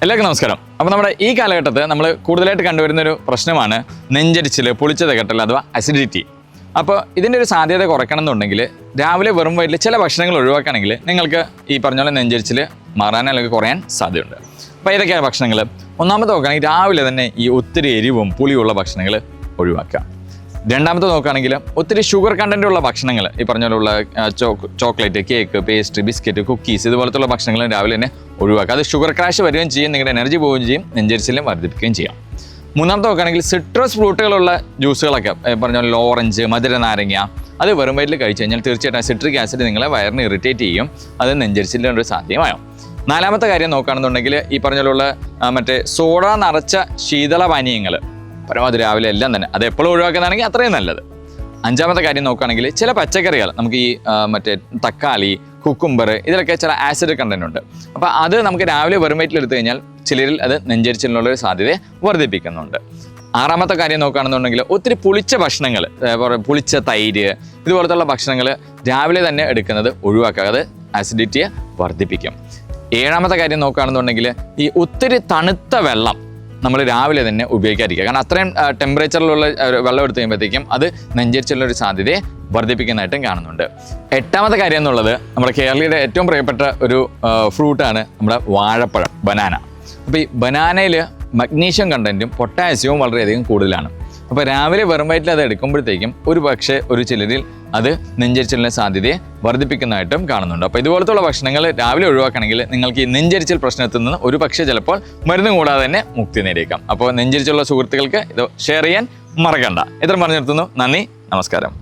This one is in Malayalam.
എല്ലാവർക്കും നമസ്കാരം. അപ്പോൾ നമ്മുടെ ഈ കാലഘട്ടത്തിൽ നമ്മൾ കൂടുതലായിട്ട് കണ്ടുവരുന്നൊരു പ്രശ്നമാണ് നെഞ്ചരിച്ചിൽ, പുളിച്ച തികട്ടൽ അഥവാ അസിഡിറ്റി. അപ്പോൾ ഇതിൻ്റെ ഒരു സാധ്യത കുറയ്ക്കണം എന്നുണ്ടെങ്കിൽ രാവിലെ വെറും വയറ്റിൽ ചില ഭക്ഷണങ്ങൾ ഒഴിവാക്കുകയാണെങ്കിൽ നിങ്ങൾക്ക് ഈ പറഞ്ഞ പോലെ നെഞ്ചരിച്ചിൽ മാറാൻ അല്ലെങ്കിൽ കുറയാൻ സാധ്യതയുണ്ട്. അപ്പോൾ ഏതൊക്കെയാണ് ഭക്ഷണങ്ങൾ? ഒന്നാമത്തെ നോക്കുകയാണെങ്കിൽ രാവിലെ തന്നെ ഈ ഒത്തിരി എരിവും പുളിയുള്ള ഭക്ഷണങ്ങൾ ഒഴിവാക്കുക. രണ്ടാമത്തെ നോക്കുകയാണെങ്കിൽ ഒത്തിരി ഷുഗർ കണ്ടൻറ്റുള്ള ഭക്ഷണങ്ങൾ, ഈ പറഞ്ഞ പോലുള്ള chocolate, cake, pastry, biscuit, cookies ഇതുപോലത്തുള്ള ഭക്ഷണങ്ങൾ രാവിലെ തന്നെ ഒഴിവാക്കുക. അത് ഷുഗർ ക്രാഷ് വരികയും ചെയ്യും, നിങ്ങളുടെ എനർജി പോവുകയും ചെയ്യും, നെഞ്ചരിച്ചിലും വർദ്ധിപ്പിക്കുകയും ചെയ്യാം. മൂന്നാമത്തെ നോക്കുകയാണെങ്കിൽ സിട്രസ് ഫ്രൂട്ടുകളുള്ള ജ്യൂസുകളൊക്കെ, പറഞ്ഞ പോലെ ഓറഞ്ച്, മധുര നാരങ്ങ, അത് വെറും വയറ്റിൽ കഴിച്ചു കഴിഞ്ഞാൽ തീർച്ചയായിട്ടും സിട്രിക് ആസിഡ് നിങ്ങളെ വയറിന് ഇറിറ്റേറ്റ് ചെയ്യും, അത് നെഞ്ചരിച്ചിലിൻ്റെ ഒരു സാധ്യമാകും. നാലാമത്തെ കാര്യം നോക്കുകയാണെന്നുണ്ടെങ്കിൽ ഈ പറഞ്ഞ പോലുള്ള മറ്റേ സോഡ നിറച്ച ശീതള പാനീയങ്ങൾ പരമാവധി രാവിലെ എല്ലാം തന്നെ അത് എപ്പോഴും ഒഴിവാക്കുന്നതാണെങ്കിൽ അത്രയും നല്ലത്. അഞ്ചാമത്തെ കാര്യം നോക്കുകയാണെങ്കിൽ ചില പച്ചക്കറികൾ, നമുക്ക് ഈ മറ്റേ തക്കാളി, കുക്കുംബർ, ഇതിലൊക്കെ ചില ആസിഡ് കണ്ടന്റ് ഉണ്ട്. അപ്പോൾ അത് നമുക്ക് രാവിലെ വെറും വയറ്റിൽ എടുത്തു കഴിഞ്ഞാൽ ചിലരിൽ അത് നെഞ്ചരിച്ചിലിനുള്ളൊരു സാധ്യതയെ വർദ്ധിപ്പിക്കുന്നുണ്ട്. ആറാമത്തെ കാര്യം നോക്കുകയാണെന്നുണ്ടെങ്കിൽ ഒത്തിരി പുളിച്ച ഭക്ഷണങ്ങൾ, പുളിച്ച തൈര് ഇതുപോലത്തുള്ള ഭക്ഷണങ്ങൾ രാവിലെ തന്നെ എടുക്കുന്നത് ഒഴിവാക്കുക, അത് ആസിഡിറ്റിയെ വർദ്ധിപ്പിക്കും. ഏഴാമത്തെ കാര്യം നോക്കുകയാണെന്നുണ്ടെങ്കിൽ ഈ ഒത്തിരി തണുത്ത വെള്ളം നമ്മൾ രാവിലെ തന്നെ ഉപയോഗിക്കാതിരിക്കുക. കാരണം അത്രയും ടെമ്പറേച്ചറിലുള്ള വെള്ളം എടുത്തു കഴിയുമ്പോഴത്തേക്കും അത് നെഞ്ചരിച്ചിലുള്ളൊരു സാധ്യതയെ വർദ്ധിപ്പിക്കുന്നതായിട്ടും കാണുന്നുണ്ട്. എട്ടാമത്തെ കാര്യം എന്നുള്ളത് നമ്മുടെ കേരളീയരുടെ ഏറ്റവും പ്രിയപ്പെട്ട ഒരു ഫ്രൂട്ടാണ് നമ്മുടെ വാഴപ്പഴം, ബനാന. അപ്പോൾ ഈ ബനാനയിൽ മഗ്നീഷ്യം കണ്ടൻറ്റും പൊട്ടാസ്യവും വളരെയധികം കൂടുതലാണ്. അപ്പോൾ രാവിലെ വെറും വയറ്റിൽ അത് എടുക്കുമ്പോഴത്തേക്കും ഒരു ചിലരിൽ അത് നെഞ്ചരിച്ചിലിൻ്റെ സാധ്യതയെ വർദ്ധിപ്പിക്കുന്നതായിട്ടും കാണുന്നുണ്ട്. അപ്പോൾ ഇതുപോലത്തുള്ള ഭക്ഷണങ്ങൾ രാവിലെ ഒഴിവാക്കണമെങ്കിൽ നിങ്ങൾക്ക് ഈ നെഞ്ചരിച്ചിൽ പ്രശ്നത്തിൽ നിന്ന് ഒരു പക്ഷേ ചിലപ്പോൾ മരുന്ന് കൂടാതെ തന്നെ മുക്തി നേടിയേക്കാം. അപ്പോൾ നെഞ്ചരിച്ചുള്ള സുഹൃത്തുക്കൾക്ക് ഇത് ഷെയർ ചെയ്യാൻ മറക്കണ്ട. ഇത്രയും പറഞ്ഞു നിർത്തുന്നു. നന്ദി, നമസ്കാരം.